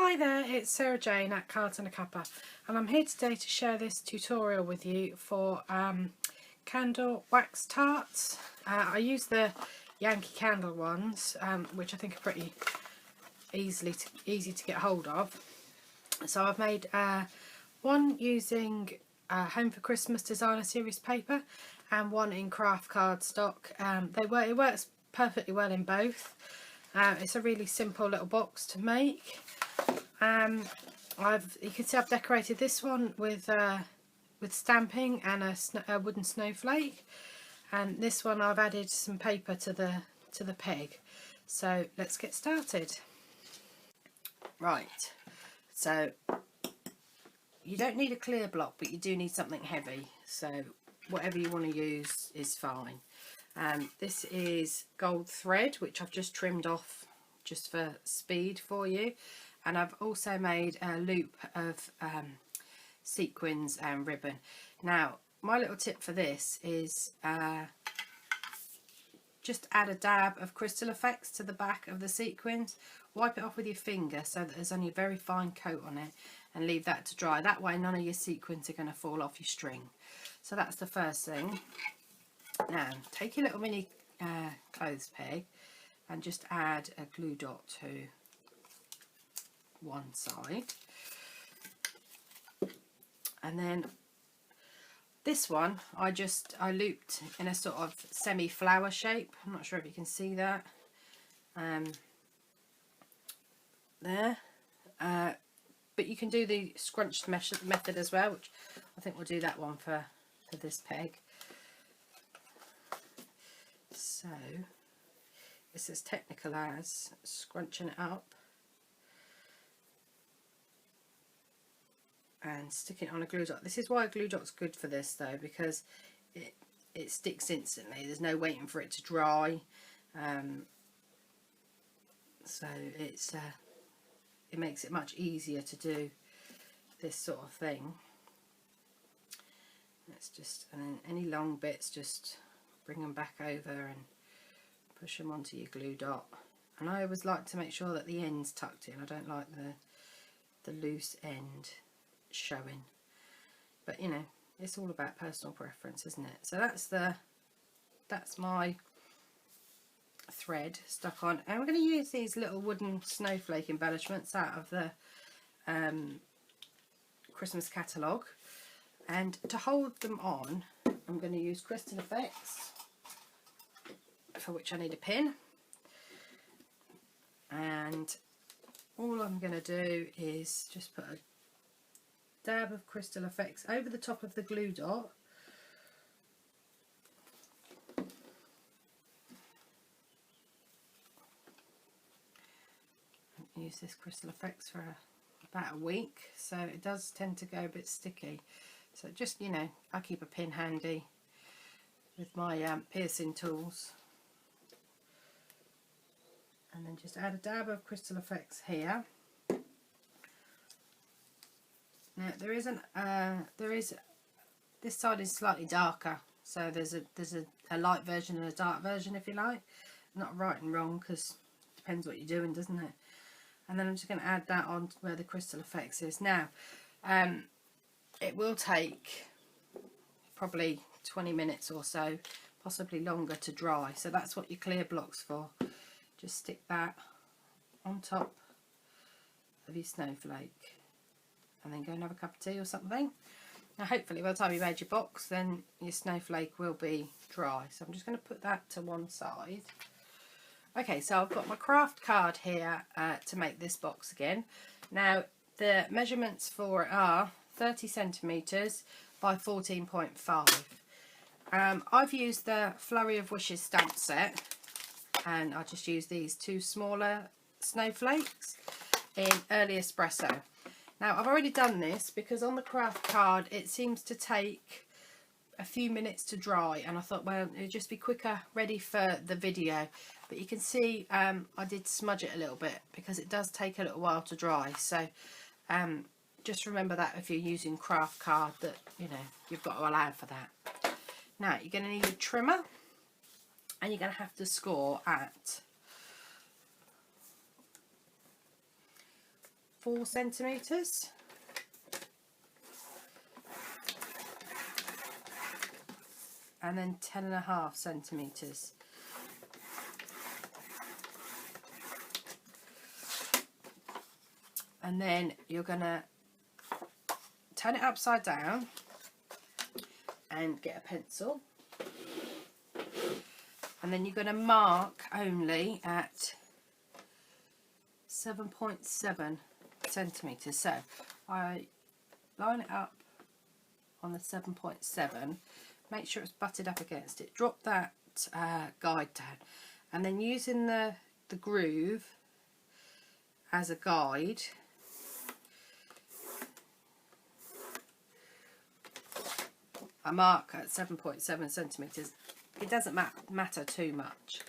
Hi there, it's Sarah Jane at Cards and a Cuppa, and I'm here today to share this tutorial with you for candle wax tarts. I use the Yankee Candle ones, which I think are pretty easy to get hold of. So I've made one using Home for Christmas Designer Series paper and one in craft cardstock. It works perfectly well in both. It's a really simple little box to make. You can see I've decorated this one with stamping and a wooden snowflake, and this one I've added some paper to the peg. So let's get started. Right, so you don't need a clear block, but you do need something heavy, so whatever you want to use is fine. This is gold thread, which I've just trimmed off just for speed for you, and I've also made a loop of sequins and ribbon. Now my little tip for this is just add a dab of Crystal Effects to the back of the sequins, wipe it off with your finger so that there's only a very fine coat on it, and leave that to dry. That way none of your sequins are going to fall off your string. So that's the first thing. Now take your little mini clothes peg and just add a glue dot to one side, and then this one I looped in a sort of semi-flower shape. I'm not sure if you can see that there, but you can do the scrunched method as well, which I think we'll do that one for this peg. So it's as technical as scrunching it up and stick it on a glue dot. This is why a glue dot's good for this though, because it sticks instantly. There's no waiting for it to dry, so it makes it much easier to do this sort of thing. Let's just, and then any long bits, just bring them back over and push them onto your glue dot. And I always like to make sure that the end's tucked in. I don't like the loose end showing, but you know, it's all about personal preference, isn't it? So that's my thread stuck on, and we're going to use these little wooden snowflake embellishments out of the Christmas catalogue, and to hold them on I'm going to use Crystal Effects, for which I need a pin, and all I'm going to do is just put a dab of Crystal Effects over the top of the glue dot, and use this Crystal Effects for about a week, so it does tend to go a bit sticky. So just, you know, I keep a pin handy with my piercing tools, and then just add a dab of Crystal Effects here. Now there is this side is slightly darker, so there's a light version and a dark version, if you like. Not right and wrong, because it depends what you're doing, doesn't it? And then I'm just going to add that on where the Crystal Effects is. Now it will take probably 20 minutes or so, possibly longer, to dry, so that's what your clear block's for. Just stick that on top of your snowflake and then go and have a cup of tea or something. Now hopefully by the time you made your box, then your snowflake will be dry. So I'm just going to put that to one side. Okay, so I've got my craft card here to make this box again. Now the measurements for it are 30 centimetres by 14.5. I've used the Flurry of Wishes stamp set, and I just use these two smaller snowflakes in Early Espresso. Now I've already done this because on the craft card it seems to take a few minutes to dry, and I thought, well, it'd just be quicker ready for the video. But you can see I did smudge it a little bit because it does take a little while to dry. So just remember that if you're using craft card, that, you know, you've got to allow for that. Now you're going to need a trimmer, and you're going to have to score at 4 centimetres. And then 10.5 centimetres. And then you're going to turn it upside down and get a pencil. And then you're going to mark only at 7.7 centimetres. So I line it up on the 7.7. Make sure it's butted up against it. Drop that guide down, and then using the groove as a guide, I mark at 7.7 centimetres. It doesn't matter too much.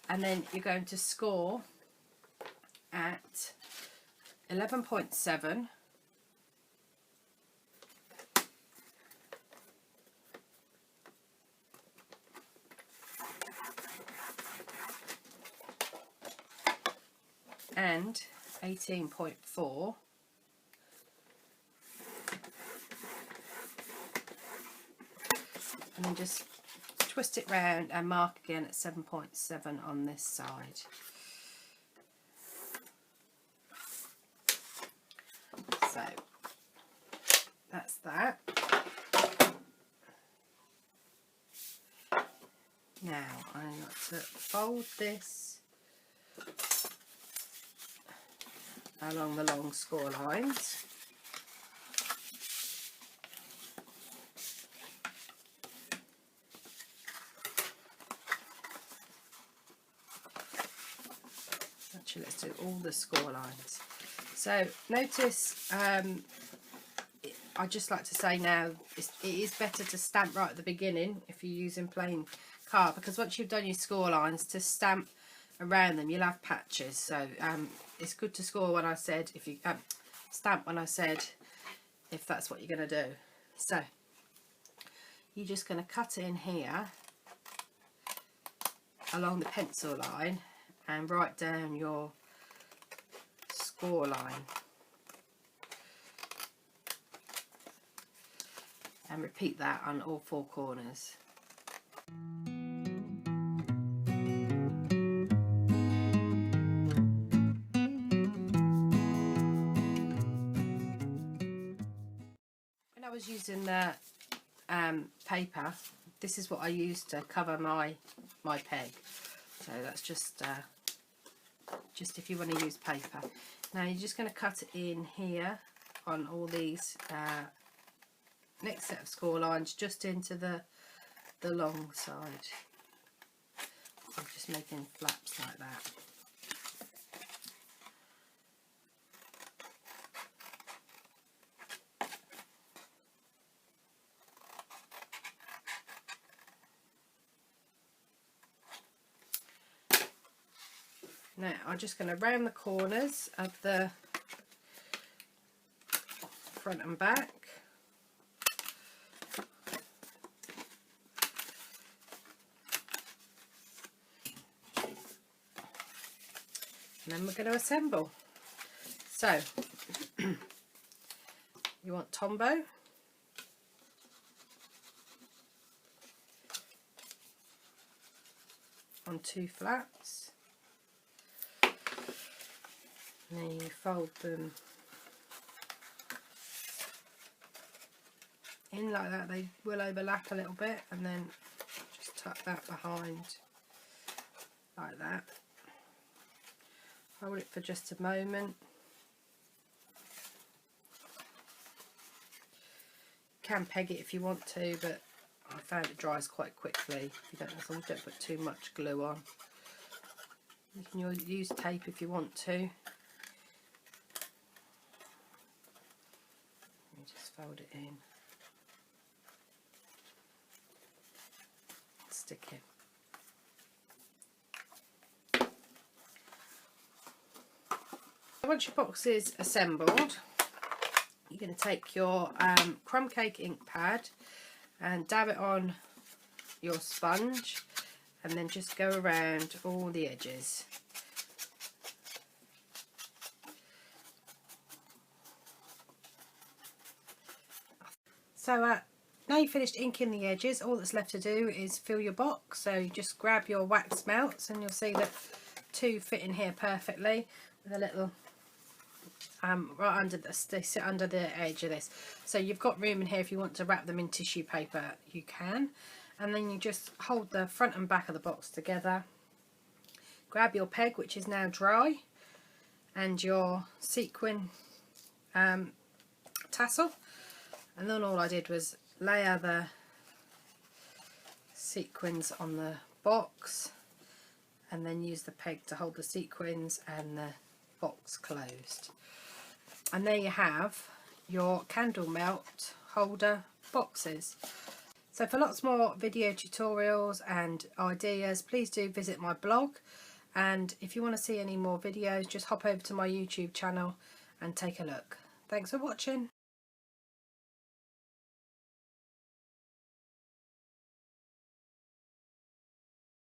And then you're going to score at 11.7. And 18.4, and then just twist it round and mark again at 7.7 on this side. So that's that. Now I'm going to fold this along the long score lines. Actually, let's do all the score lines. So notice, I'd just like to say now, it is better to stamp right at the beginning if you're using plain card, because once you've done your score lines, to stamp around them you'll have patches. So it's good to score when I said, if you stamp when I said, if that's what you're going to do. So you're just going to cut in here along the pencil line and write down your score line, and repeat that on all 4 corners. When I was using the paper, this is what I used to cover my peg. So that's just if you want to use paper. Now you're just going to cut it in here on all these next set of score lines, just into the long side. I'm just making flaps like that. Now I'm just going to round the corners of the front and back. And then we're going to assemble. So you want Tombow, on 2 flaps, and then you fold them in like that. They will overlap a little bit, and then just tuck that behind like that. Hold it for just a moment. You can peg it if you want to, but I found it dries quite quickly. You don't, as long as you don't put too much glue on. You can use tape if you want to. You just fold it in. Stick it. Once your box is assembled, you're going to take your crumb cake ink pad and dab it on your sponge, and then just go around all the edges. So now you've finished inking the edges, all that's left to do is fill your box. So you just grab your wax melts and you'll see that 2 fit in here perfectly with a little right under this, they sit under the edge of this. So you've got room in here if you want to wrap them in tissue paper, you can. And then you just hold the front and back of the box together. Grab your peg, which is now dry, and your sequin tassel, and then all I did was layer the sequins on the box and then use the peg to hold the sequins and the box closed. And there you have your candle melt holder boxes. So for lots more video tutorials and ideas, please do visit my blog, and if you want to see any more videos, just hop over to my YouTube channel and take a look. Thanks for watching.